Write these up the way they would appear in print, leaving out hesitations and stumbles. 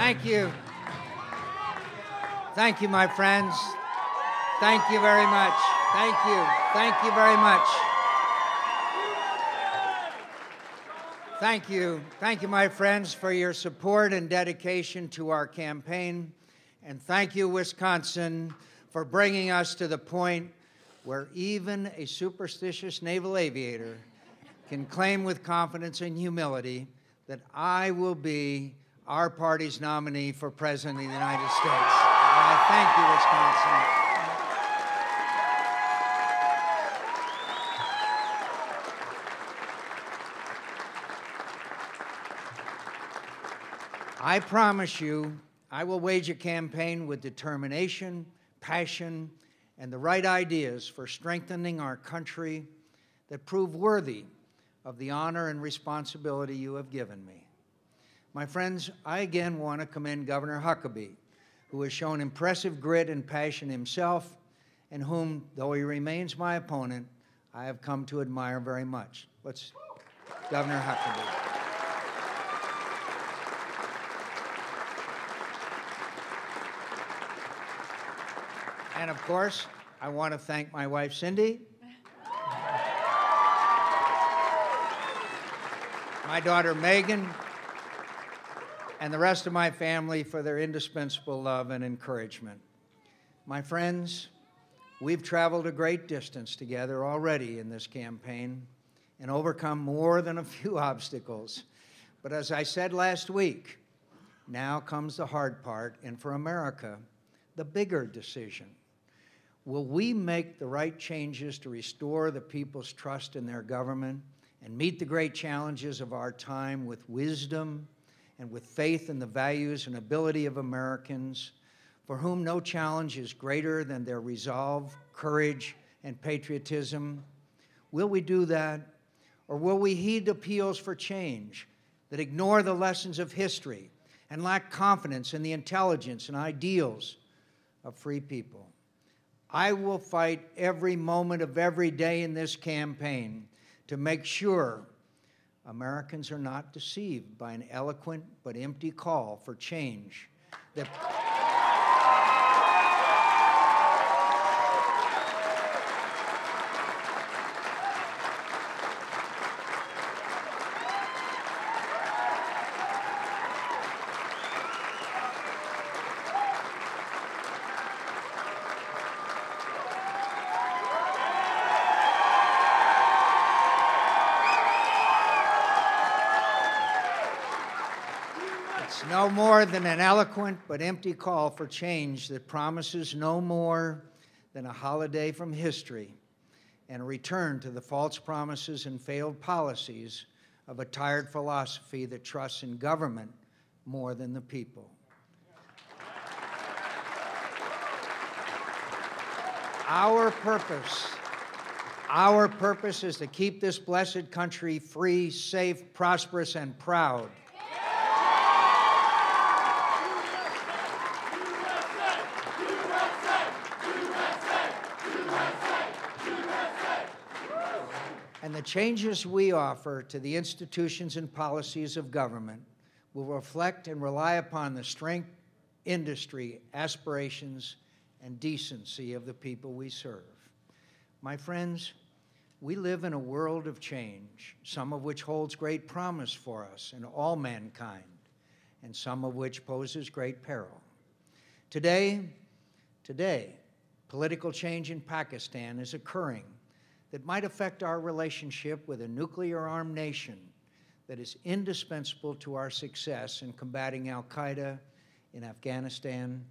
Thank you. Thank you, my friends. Thank you very much. Thank you. Thank you very much. Thank you. Thank you, my friends, for your support and dedication to our campaign. And thank you, Wisconsin, for bringing us to the point where even a superstitious naval aviator can claim with confidence and humility that I will be our party's nominee for President of the United States. Thank you, Wisconsin. I promise you, I will wage a campaign with determination, passion, and the right ideas for strengthening our country that prove worthy of the honor and responsibility you have given me. My friends, I again want to commend Governor Huckabee, who has shown impressive grit and passion himself, and whom, though he remains my opponent, I have come to admire very much. Governor Huckabee. And of course, I want to thank my wife, Cindy, my daughter, Megan, and the rest of my family for their indispensable love and encouragement. My friends, we've traveled a great distance together already in this campaign and overcome more than a few obstacles. But as I said last week, now comes the hard part, and for America, the bigger decision. Will we make the right changes to restore the people's trust in their government and meet the great challenges of our time with wisdom and with faith in the values and ability of Americans, for whom no challenge is greater than their resolve, courage, and patriotism? Will we do that? Or will we heed appeals for change that ignore the lessons of history and lack confidence in the intelligence and ideals of free people? I will fight every moment of every day in this campaign to make sure Americans are not deceived by an eloquent but empty call for change that no more than an eloquent but empty call for change that promises no more than a holiday from history and a return to the false promises and failed policies of a tired philosophy that trusts in government more than the people. Our purpose is to keep this blessed country free, safe, prosperous, and proud. And the changes we offer to the institutions and policies of government will reflect and rely upon the strength, industry, aspirations, and decency of the people we serve. My friends, we live in a world of change, some of which holds great promise for us and all mankind, and some of which poses great peril. Today, political change in Pakistan is occurring that might affect our relationship with a nuclear-armed nation that is indispensable to our success in combating al-Qaeda in Afghanistan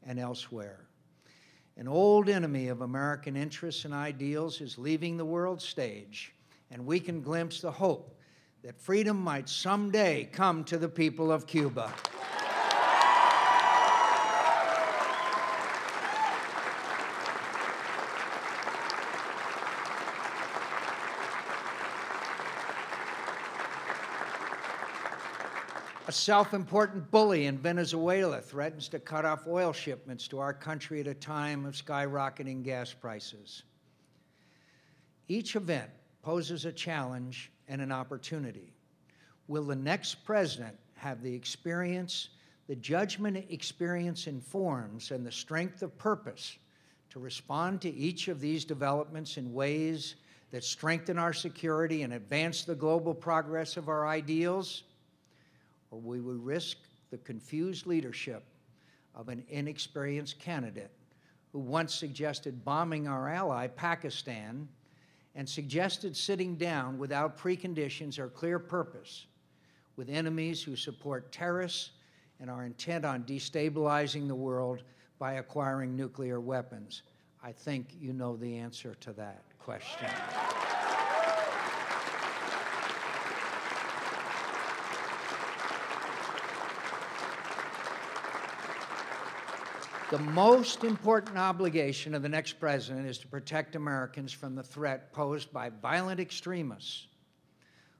and elsewhere. An old enemy of American interests and ideals is leaving the world stage, and we can glimpse the hope that freedom might someday come to the people of Cuba. A self-important bully in Venezuela threatens to cut off oil shipments to our country at a time of skyrocketing gas prices. Each event poses a challenge and an opportunity. Will the next president have the experience, the judgment experience informs and the strength of purpose to respond to each of these developments in ways that strengthen our security and advance the global progress of our ideals, or we will risk the confused leadership of an inexperienced candidate who once suggested bombing our ally, Pakistan, and suggested sitting down without preconditions or clear purpose with enemies who support terrorists and are intent on destabilizing the world by acquiring nuclear weapons. I think you know the answer to that question. The most important obligation of the next president is to protect Americans from the threat posed by violent extremists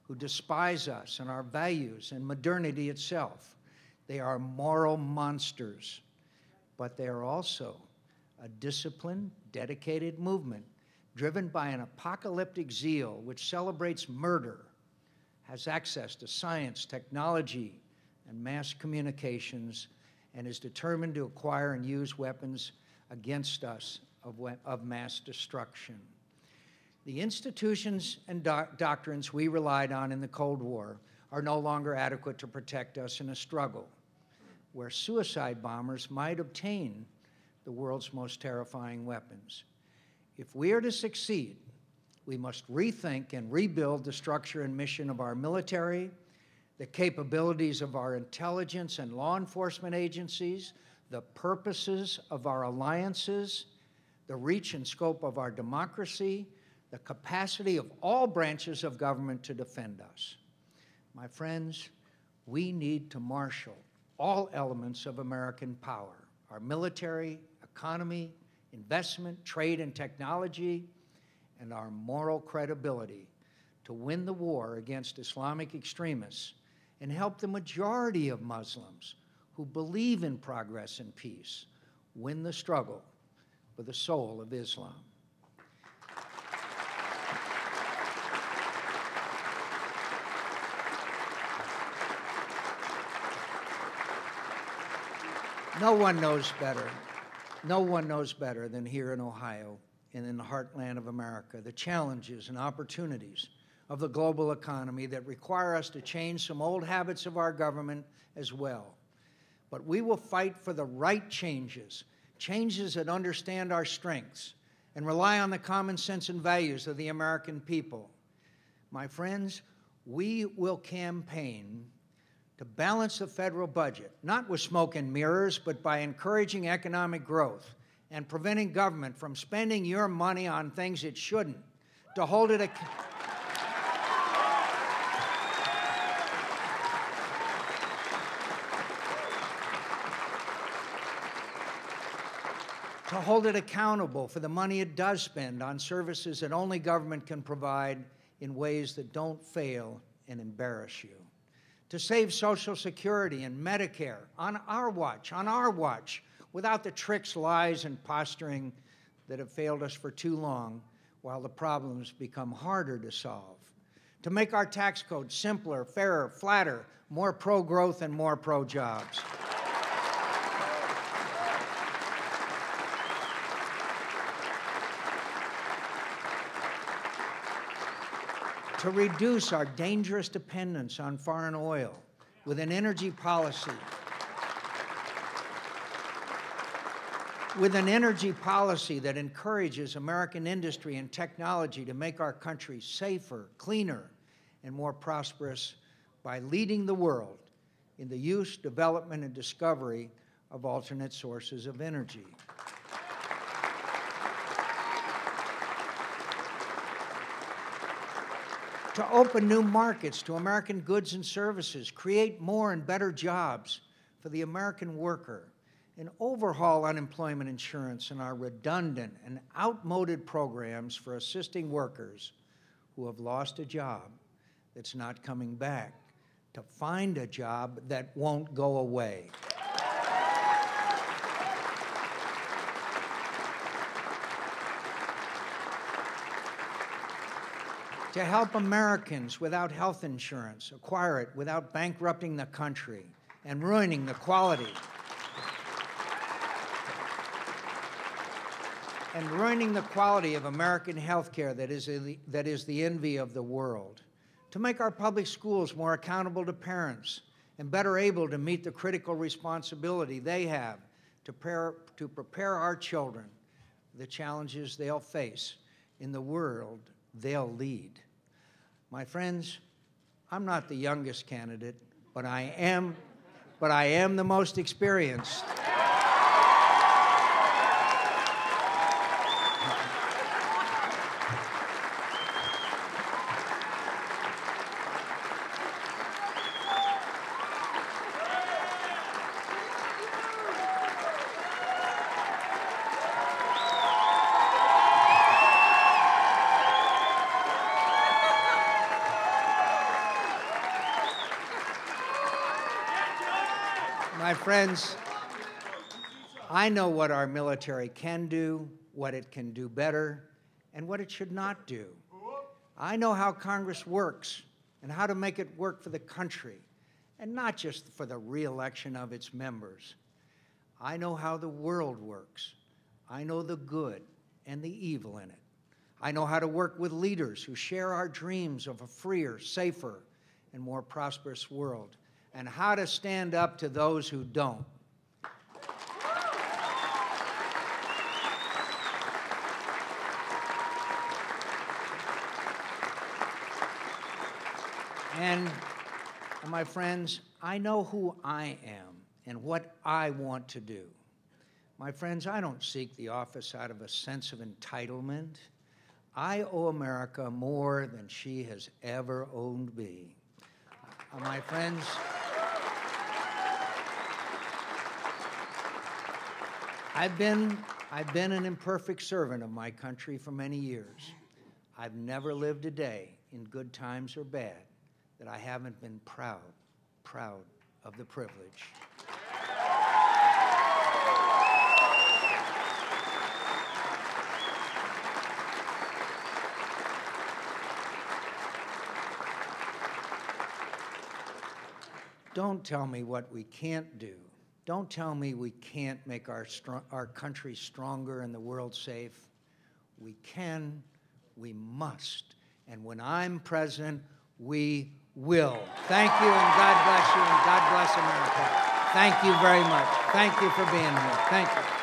who despise us and our values and modernity itself. They are moral monsters, but they are also a disciplined, dedicated movement driven by an apocalyptic zeal which celebrates murder, has access to science, technology, and mass communications, and is determined to acquire and use weapons against us of mass destruction. The institutions and doctrines we relied on in the Cold War are no longer adequate to protect us in a struggle where suicide bombers might obtain the world's most terrifying weapons. If we are to succeed, we must rethink and rebuild the structure and mission of our military, the capabilities of our intelligence and law enforcement agencies, the purposes of our alliances, the reach and scope of our democracy, the capacity of all branches of government to defend us. My friends, we need to marshal all elements of American power, our military, economy, investment, trade and technology, and our moral credibility to win the war against Islamic extremists and help the majority of Muslims who believe in progress and peace win the struggle for the soul of Islam. No one knows better. No one knows better than here in Ohio and in the heartland of America the challenges and opportunities of the global economy that require us to change some old habits of our government as well. But we will fight for the right changes, changes that understand our strengths and rely on the common sense and values of the American people. My friends, we will campaign to balance the federal budget, not with smoke and mirrors, but by encouraging economic growth and preventing government from spending your money on things it shouldn't, to hold it accountable for the money it does spend on services that only government can provide in ways that don't fail and embarrass you. To save Social Security and Medicare on our watch, without the tricks, lies, and posturing that have failed us for too long while the problems become harder to solve. To make our tax code simpler, fairer, flatter, more pro-growth and more pro-jobs. To reduce our dangerous dependence on foreign oil with an energy policy that encourages American industry and technology to make our country safer, cleaner, and more prosperous by leading the world in the use, development, and discovery of alternate sources of energy. To open new markets to American goods and services, create more and better jobs for the American worker, and overhaul unemployment insurance and our redundant and outmoded programs for assisting workers who have lost a job that's not coming back, to find a job that won't go away. To help Americans without health insurance acquire it without bankrupting the country and ruining the quality of American health care that is the envy of the world, to make our public schools more accountable to parents and better able to meet the critical responsibility they have to prepare our children for the challenges they'll face in the world they'll lead. My friends, I'm not the youngest candidate, but I am the most experienced. My friends, I know what our military can do, what it can do better, and what it should not do. I know how Congress works and how to make it work for the country, and not just for the re-election of its members. I know how the world works. I know the good and the evil in it. I know how to work with leaders who share our dreams of a freer, safer, and more prosperous world, and how to stand up to those who don't. And my friends, I know who I am and what I want to do. My friends, I don't seek the office out of a sense of entitlement. I owe America more than she has ever owed me. My friends, I've been an imperfect servant of my country for many years. I've never lived a day, in good times or bad, that I haven't been proud of the privilege. Don't tell me what we can't do. Don't tell me we can't make our country stronger and the world safe. We can, we must, and when I'm president, we will. Thank you, and God bless you, and God bless America. Thank you very much. Thank you for being here. Thank you.